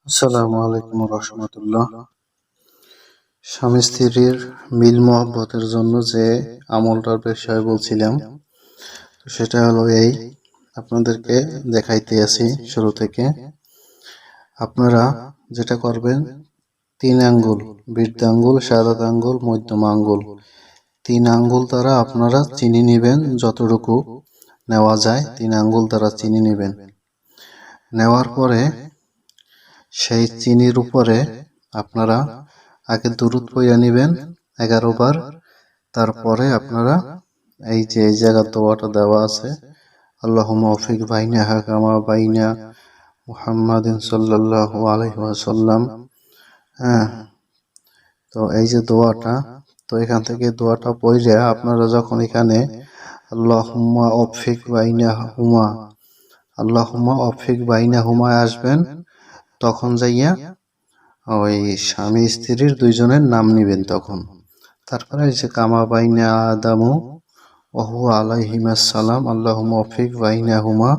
আসসালামু আলাইকুম রহমতুল্লাহ। স্বামী স্ত্রীর মিল মহব্বতের জন্য যে আমলটার বিষয় বলছিলাম, তো সেটা হলো এই, আপনাদেরকে দেখাইতে আছি শুরু থেকে। আপনারা যেটা করবেন, 3 আঙ্গুল, বৃদ্ধাঙ্গুল, শাহাদাত আঙ্গুল, মধ্যম আঙ্গুল, 3 আঙ্গুল দ্বারা আপনারা চিনি নেবেন, যতটুকু নেওয়া যায় 3 আঙ্গুল দ্বারা চিনি নেবেন। নেওয়ার পরে সেই চিনির উপরে আপনারা আগে দুরূদ পড়ে নেবেন 11 বার। তারপরে আপনারা এই যে এই জায়গার দোয়াটা দেওয়া আছে, আল্লাহুম্মা ওয়াফিক বাইনা হাকামা বাইনা মুহাম্মাদিন সাল্লাল্লাহু আলাইহি ওয়াসাল্লাম। হ্যাঁ, তো এই যে দোয়াটা, তো এখান থেকে দোয়াটা পড়ে আপনারা যখন এখানে আল্লাহুম্মা ওয়াফিক বাইনা হুমা, আল্লাহুম্মা ওয়াফিক বাইনা হুমায় আসবেন, তখন যাইয়া ওই স্বামী স্ত্রীর দুইজনের নাম নিবেন তখন। তারপরে যে কামা বাইনা আদামু ওহু আলাইহিমাস সালাম আল্লাহুম্মা ওয়াফিক বাইনাহুমা,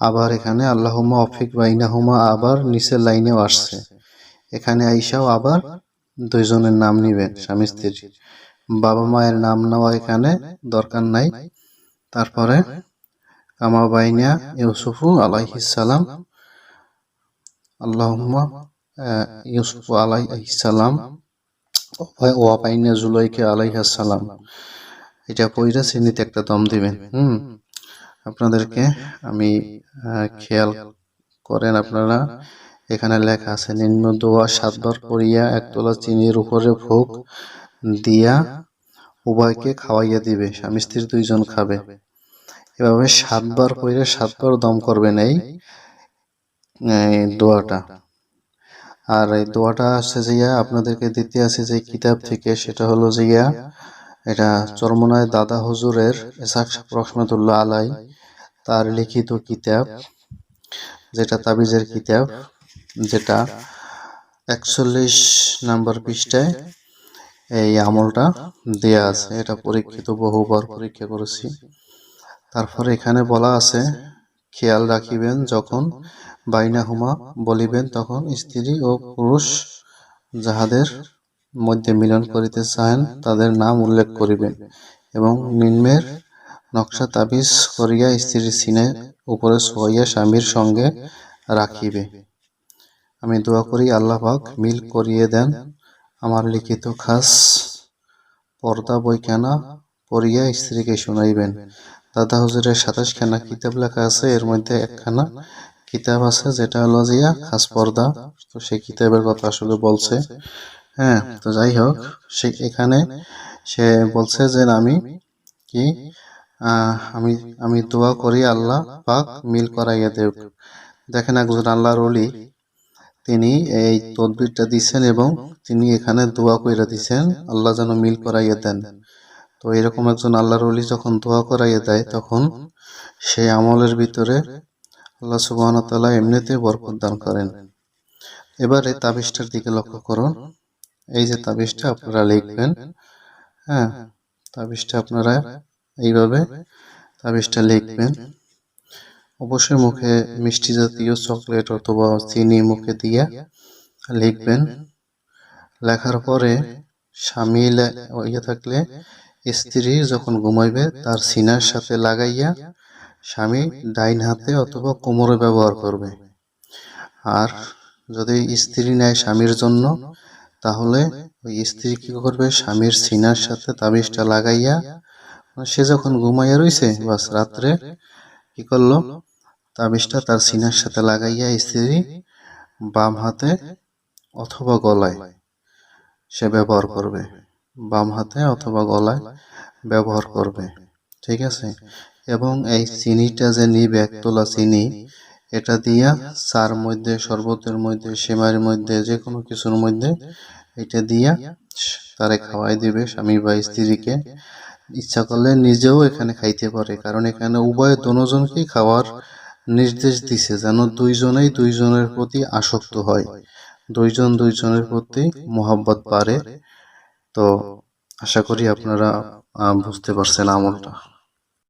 আবার এখানে আল্লাহুম্মা ওয়াফিক বাইনাহুমা, আবার নিচের লাইনেও আসছে, এখানে আইসাও আবার দুইজনের নাম নিবেন স্বামী স্ত্রীর। বাবা মায়ের নাম নেওয়া এখানে দরকার নাই। তারপরে কামা বাইনা ইউসুফু আলাইহিস সালাম আল্লাহুম্মা ইউসুফ আলাইহিস সালাম ওয়া বাইনা জুলাইকা আলাইহিস সালাম, এটা পয়রা চিনিতে একটা দম দিবেন। আপনাদেরকে আমি খেয়াল করেন আপনারা, এখানে লেখা আছে নিম্ন দোয়া 7 বার করিয়া 1 তোলা চিনির উপরে ভোগ দিয়া উভয়কে খাওয়াইয়া দিবে, স্বামী স্ত্রী দুইজন খাবে। এভাবে 7 বার কইরা 7 বার দম করবেন এই দোয়াটা। আর এই দোয়াটা আছে জিয়া আপনাদেরকে দিতে আছে যে কিতাব থেকে, সেটা হলো জিয়া, এটা চরমনায় দাদা হুজুরের ইসহাক রহমাতুল্লাহ আলাই তার লিখিত কিতাব, যেটা তাবিজের কিতাব, যেটা 41 নম্বর পৃষ্ঠায় এই আমলটা দেয়া আছে। এটা পরীক্ষিত, বহুবার পরীক্ষা করেছি। তারপরে এখানে বলা আছে, খেয়াল রাখিবেন যখন বাইনাহুমা বলিবেন, তখন স্ত্রী ও পুরুষ যাহাদের মধ্যে মিলন করিতে চান তাদের নাম উল্লেখ করিবেন এবং নিম্নের নকশা তাবিজ করিয়া স্ত্রীর সিনের উপরে শোয়াইয়া স্বামীর সঙ্গে রাখিবে। আমি দোয়া করি আল্লাহ পাক মিল করিয়ে দেন। আমার লিখিত খাস পর্দা বইখানা পড়িয়া স্ত্রীকে শুনাইবেন। দাদা হুজুরের 27 খানা কিতাব লেখা আছে, এর মধ্যে একখানা কিতাব আছে যেটা হলো জিয়া খাস পর্দা, তো সেই কিতাবের কথা আসলে বলছে। হ্যাঁ, তো যাই হোক, সে এখানে সে বলছে যে আমি কি আমি আমি দোয়া করি আল্লাহ পাক মিল করাইয়া দেব। দেখেন একজন আল্লাহর ওলি, তিনি এই তদবিরটা দিচ্ছেন এবং তিনি এখানে দোয়া কইরা দিচ্ছেন আল্লাহ যেন মিল করাইয়া দেন। তো এরকম একজন আল্লাহর ওলি যখন দোয়া করাইয়া দেয়, তখন সেই আমলের ভিতরে আল্লাহ সুবহানাহু ওয়া তাআলা এমনিতে বরকত দান করেন। এবারে তাবিজটার দিকে লক্ষ্য করুন। এই যে তাবিজটা আপনারা লিখবেন, হ্যাঁ, তাবিজটা আপনারা এইভাবে তাবিজটা লিখবেন। অবশ্যই মুখে মিষ্টি জাতীয় চকলেট অথবা চিনি মুখে দিয়া লিখবেন। লেখার পরে স্বামী ইয়ে থাকলে স্ত্রী যখন ঘুমাইবে তার সিনার সাথে লাগাইয়া স্বামী ডাইন হাতে অথবা কোমরে ব্যবহার করবে। আর যদি স্ত্রী নেয় স্বামীর জন্য, তাহলে ওই স্ত্রী কি করবে, স্বামীর সিনার সাথে তাবিজটা লাগাইয়া, সে যখন ঘুমাইয়া রইছে বাস রাত্রে কি করলো, তাবিজটা তার সিনার সাথে লাগাইয়া স্ত্রী বাম হাতে অথবা গলায় সে ব্যবহার করবে, বাম হাতে অথবা গলায় ব্যবহার করবে, ঠিক আছে। এবং এই চিনিটা যে নিবে 1 তোলা চিনি, এটা দিয়া চার মধ্যে, শরবতের মধ্যে, সেমাইয়ের মধ্যে, যে কোনো কিছুর মধ্যে এটা দিয়া তারে খাওয়াই দিবে স্বামী বা স্ত্রীকে। ইচ্ছা করলে নিজেও এখানে খাইতে পারে, কারণ এখানে উভয় দোনোজনকেই খাওয়ার নির্দেশ দিছে, যেন দুইজনেই দুইজনের প্রতি আসক্ত হয়, দুইজন দুইজনের প্রতি মোহাব্বত বাড়ে। তো আশা করি আপনারা বুঝতে পারছেন আমলটা।